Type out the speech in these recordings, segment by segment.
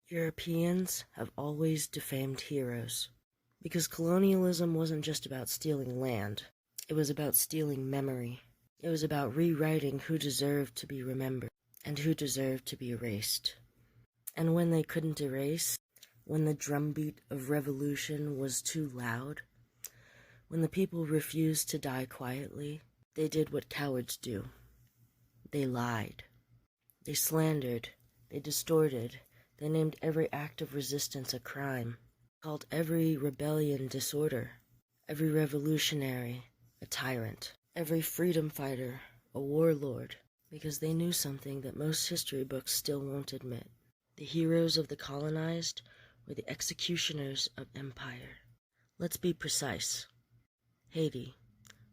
Europeans have always defamed heroes, because colonialism wasn't just about stealing land. It was about stealing memory. It was about rewriting who deserved to be remembered and who deserved to be erased. And when they couldn't erase, when the drumbeat of revolution was too loud, when the people refused to die quietly, they did what cowards do. They lied. They slandered. They distorted. They named every act of resistance a crime, called every rebellion disorder, every revolutionary a tyrant, every freedom fighter a warlord, because they knew something that most history books still won't admit. The heroes of the colonized were the executioners of empire. Let's be precise. Haiti,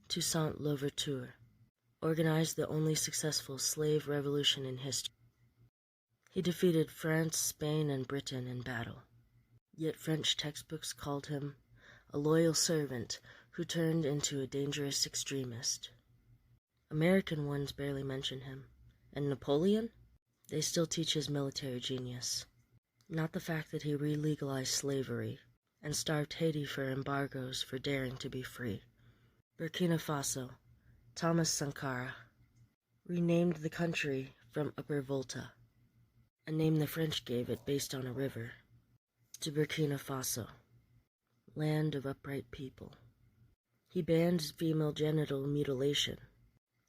Toussaint Louverture, organized the only successful slave revolution in history. He defeated France, Spain, and Britain in battle. Yet French textbooks called him a loyal servant who turned into a dangerous extremist. American ones barely mention him. And Napoleon? They still teach his military genius, not the fact that he re-legalized slavery and starved Haiti for embargoes for daring to be free. Burkina Faso, Thomas Sankara, renamed the country from Upper Volta, a name the French gave it based on a river, to Burkina Faso, land of upright people. He banned female genital mutilation,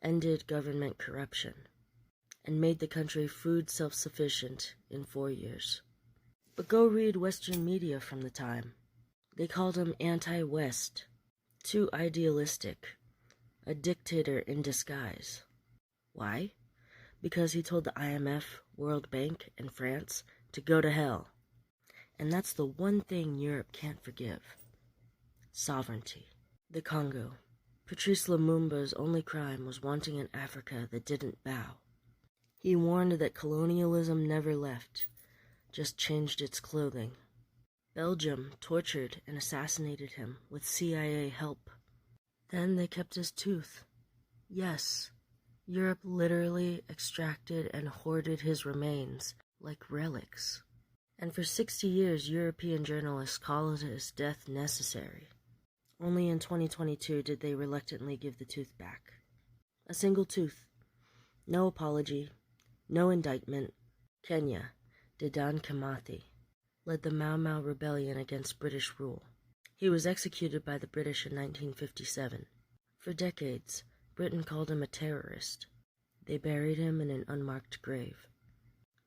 ended government corruption, and made the country food self-sufficient in 4 years. But go read Western media from the time. They called him anti-West, too idealistic, a dictator in disguise. Why? Because he told the IMF, World Bank, and France to go to hell. And that's the one thing Europe can't forgive. Sovereignty. The Congo. Patrice Lumumba's only crime was wanting an Africa that didn't bow. He warned that colonialism never left, just changed its clothing. Belgium tortured and assassinated him with CIA help. Then they kept his tooth. Yes, Europe literally extracted and hoarded his remains like relics. And for 60 years, European journalists called his death necessary. Only in 2022 did they reluctantly give the tooth back. A single tooth. No apology. No indictment. Kenya, Dedan Kimathi, led the Mau Mau rebellion against British rule. He was executed by the British in 1957. For decades, Britain called him a terrorist. They buried him in an unmarked grave.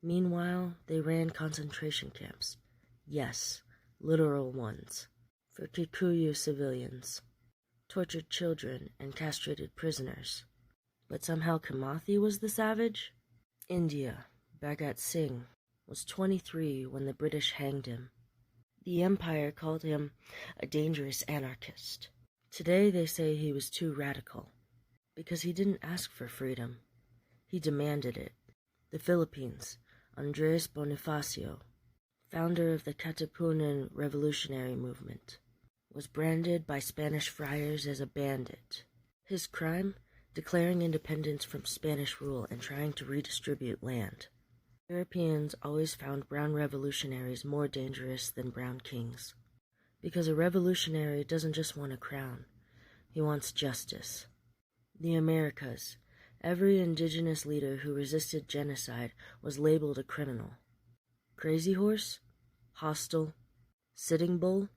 Meanwhile, they ran concentration camps. Yes, literal ones. For Kikuyu civilians, tortured children, and castrated prisoners. But somehow Kimathi was the savage? India, Bhagat Singh, was 23 when the British hanged him. The Empire called him a dangerous anarchist. Today they say he was too radical, because he didn't ask for freedom. He demanded it. The Philippines, Andres Bonifacio, founder of the Katipunan revolutionary movement, was branded by Spanish friars as a bandit. His crime? Declaring independence from Spanish rule and trying to redistribute land. Europeans always found brown revolutionaries more dangerous than brown kings. Because a revolutionary doesn't just want a crown, he wants justice. The Americas, every indigenous leader who resisted genocide was labeled a criminal. Crazy horse? Hostile? Sitting bull?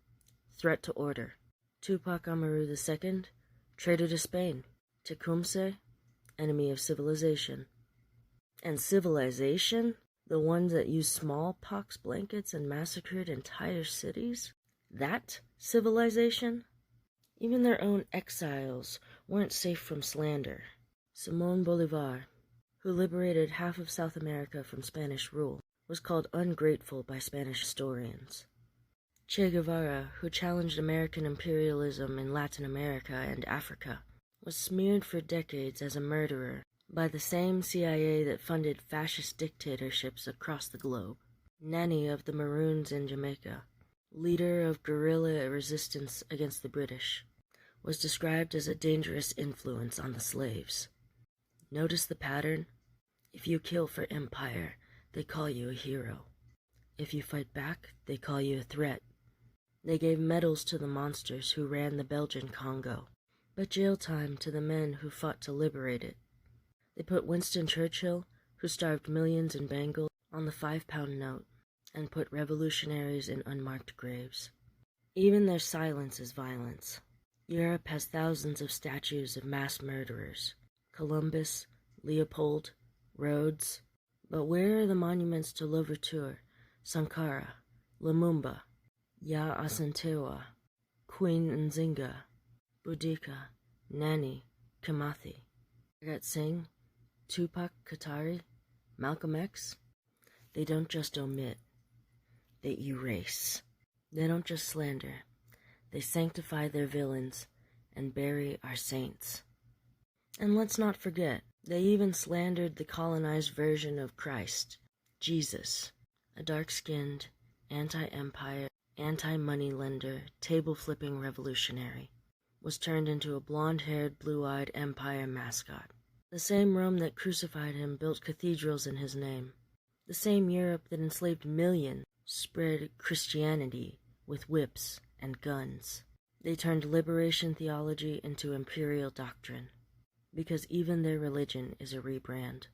Threat to order. Tupac Amaru II? Traitor to Spain. Tecumseh? Enemy of civilization. And civilization? The ones that used smallpox blankets and massacred entire cities? That civilization? Even their own exiles weren't safe from slander. Simón Bolívar, who liberated half of South America from Spanish rule, was called ungrateful by Spanish historians. Che Guevara, who challenged American imperialism in Latin America and Africa, was smeared for decades as a murderer by the same CIA that funded fascist dictatorships across the globe. Nanny of the Maroons in Jamaica, leader of guerrilla resistance against the British, was described as a dangerous influence on the slaves. Notice the pattern? If you kill for empire, they call you a hero. If you fight back, they call you a threat. They gave medals to the monsters who ran the Belgian Congo, but jail time to the men who fought to liberate it. They put Winston Churchill, who starved millions in Bengal, on the 5-pound note, and put revolutionaries in unmarked graves. Even their silence is violence. Europe has thousands of statues of mass murderers: Columbus, Leopold, Rhodes. But where are the monuments to Louverture, Sankara, Lumumba, Ya Asantewa, Queen Nzinga, Boudica, Nani, Kimathi, Bhagat Singh, Tupac Katari, Malcolm X? They don't just omit, they erase. They don't just slander, they sanctify their villains and bury our saints. And let's not forget, they even slandered the colonized version of Christ, Jesus, a dark-skinned, anti-empire, anti-moneylender, table-flipping revolutionary, was turned into a blonde-haired, blue-eyed empire mascot. The same Rome that crucified him built cathedrals in his name. The same Europe that enslaved millions spread Christianity with whips and guns. They turned liberation theology into imperial doctrine, because even their religion is a rebrand.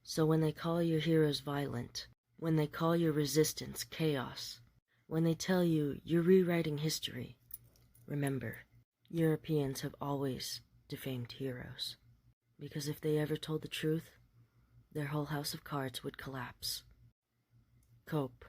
So when they call your heroes violent, when they call your resistance chaos, when they tell you you're rewriting history, remember, Europeans have always defamed heroes. Because if they ever told the truth, their whole house of cards would collapse. Cope.